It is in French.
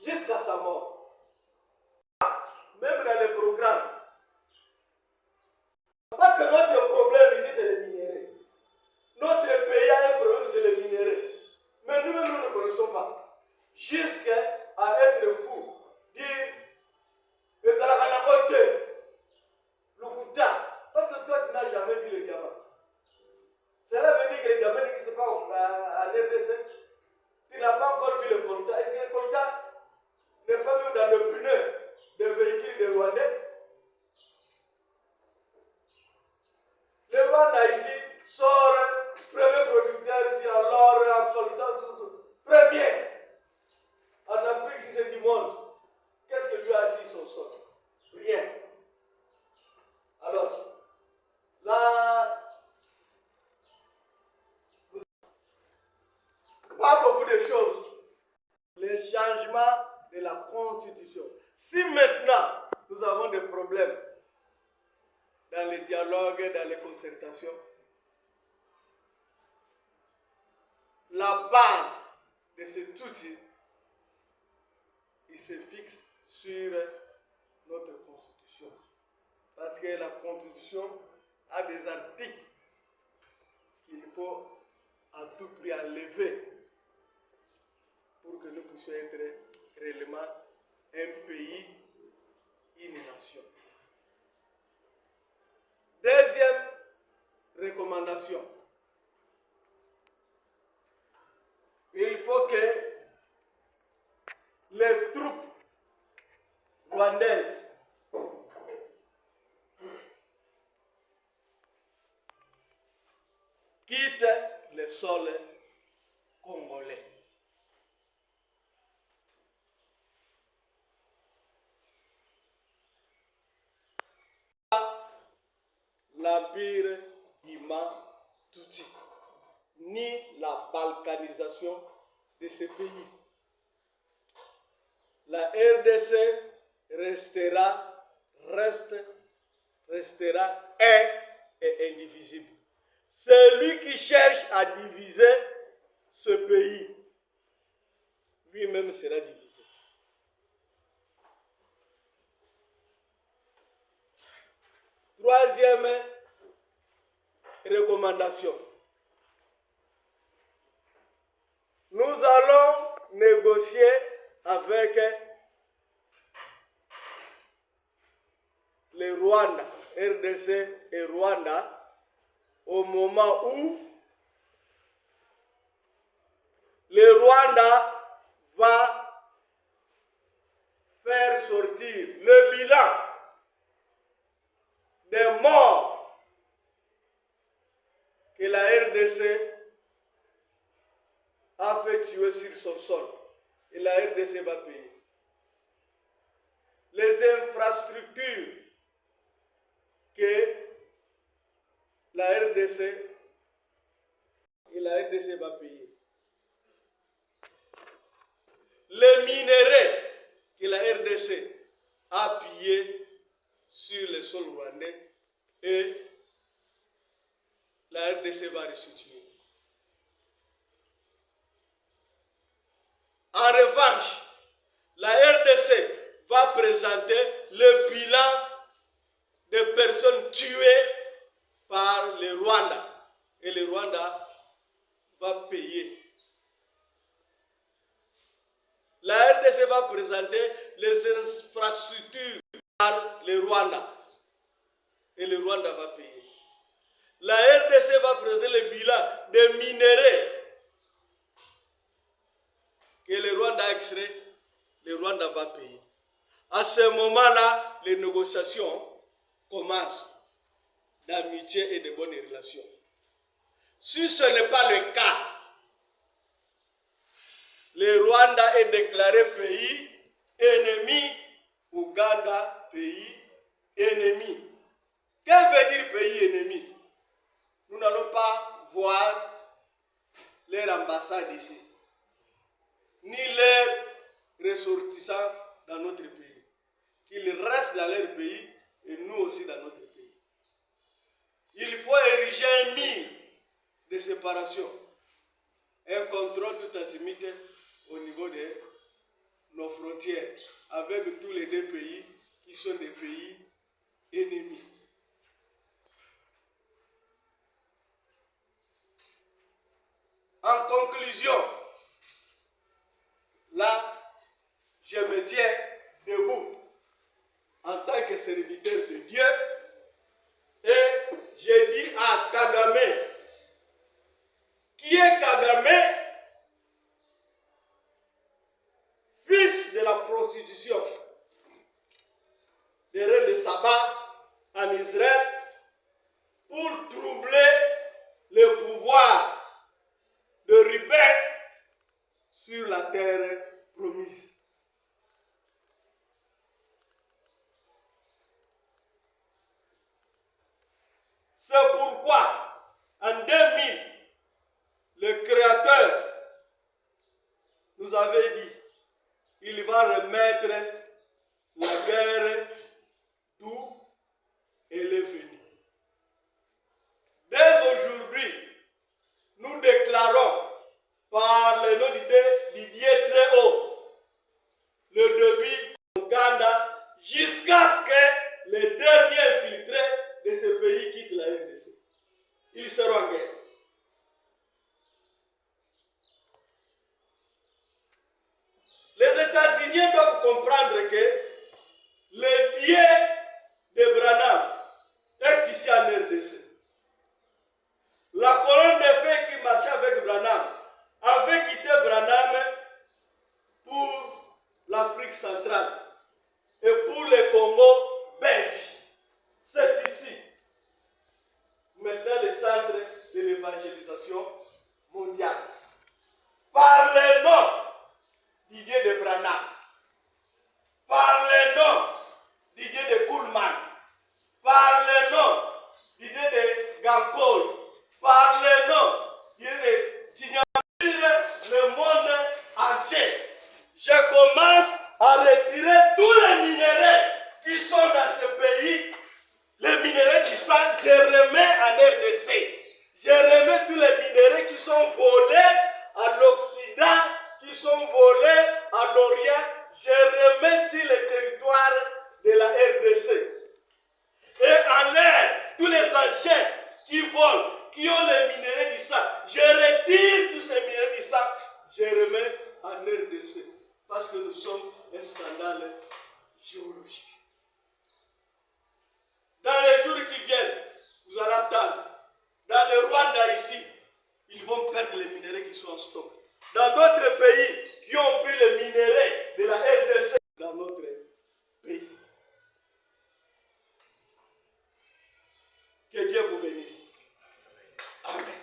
jusqu'à sa mort. Même dans les programmes. Parce que notre problème ici, c'est les minéraux. Notre pays a un problème, c'est les minéraux. Mais nous-mêmes, nous ne connaissons pas. Jusqu'à être fou. Dire, les Alakanamote, le Kouta. Parce que toi, tu n'as jamais vu le gamin. Cela veut dire que le gamin n'existe pas à l'RDC. Tu n'as pas encore vu le Kolta. Est-ce que le Kolta n'est pas même dans le pneu des véhicules des Rwandais? Le Rwanda ici sort premier producteur ici en l'or, en coltan, tout. Premier. En Afrique, si c'est du monde. Qu'est-ce que lui a assis son sol? Rien. Alors, là, pas beaucoup de choses. Les changements de la Constitution. Si maintenant, nous avons des problèmes dans les dialogues, dans les concertations, la base de cet outil, il se fixe sur notre Constitution. Parce que la Constitution a des articles qu'il faut à tout prix enlever pour que nous puissions être réellement un pays, une nation. Deuxième recommandation. Il faut que les troupes rwandaises quittent le sol congolais. L'empire Humantuti, ni la balkanisation de ce pays. La RDC restera un et indivisible. Celui qui cherche à diviser ce pays, lui-même sera divisé. Troisième recommandation. Nous allons négocier avec le Rwanda, RDC et Rwanda, au moment où le Rwanda va faire sortir le bilan des morts que la RDC a fait tuer sur son sol. Et la RDC va payer. Les infrastructures que la RDC va payer. Les minéraux que la RDC a pillés sur le sol rwandais et la RDC va restituer. En revanche, la RDC va présenter le bilan des personnes tuées par le Rwanda. Et le Rwanda va payer. La RDC va présenter les infrastructures par le Rwanda. Et le Rwanda va payer. La RDC va présenter le bilan des minéraux que le Rwanda a extrait, le Rwanda va payer. À ce moment-là, les négociations commencent d'amitié et de bonnes relations. Si ce n'est pas le cas, le Rwanda est déclaré pays ennemi, Ouganda pays ennemi. Que veut dire pays ennemi? Nous n'allons pas voir leur ambassade ici, ni leurs ressortissants dans notre pays. Qu'ils restent dans leur pays et nous aussi dans notre pays. Il faut ériger un mur de séparation, un contrôle tout azimut au niveau de nos frontières avec tous les deux pays qui sont des pays ennemis. En conclusion, là, je me tiens debout en tant que serviteur de Dieu et je dis à Kagame, qui est Kagame, fils de la prostitution, des reines de Saba en Israël, pour troubler le pouvoir de Ruben sur la terre promise. C'est pourquoi, en 2000, le Créateur nous avait dit, il va remettre la guerre d'où elle est venue. Dès aujourd'hui, nous déclarons par le nom de Didier Très-Haut le début d'Ouganda jusqu'à ce que les derniers infiltrés de ce pays quittent la RDC. Ils seront en guerre. Les États-Unis doivent comprendre que le Dieu de Branham est ici en RDC. La colonne de feu qui marchait avec Branham avait quitté Branham pour l'Afrique centrale et pour le Congo belge. C'est ici, maintenant le centre de l'évangélisation mondiale. Par le nom Didier de Branham, par le nom Didier de Kuhlman, par le nom Didier de Gankol, par le nom Didier de Tignamir, le monde entier. Je commence à retirer tous les minéraux qui sont dans ce pays, les minéraux qui sont, je remets en RDC. Je remets tous les minéraux qui sont volés à l'Occident, qui sont volés à l'Orient, je remets sur le territoire de la RDC. Et en l'air, tous les engins qui volent, qui ont les minéraux du sang, je retire tous ces minéraux du sang, je remets en RDC. Parce que nous sommes un scandale géologique. Dans les jours qui viennent, vous allez attendre. Dans le Rwanda ici, ils vont perdre les minéraux qui sont en stock. Dans d'autres pays qui ont pris les minéraux de la RDC dans notre pays. Que Dieu vous bénisse. Amen.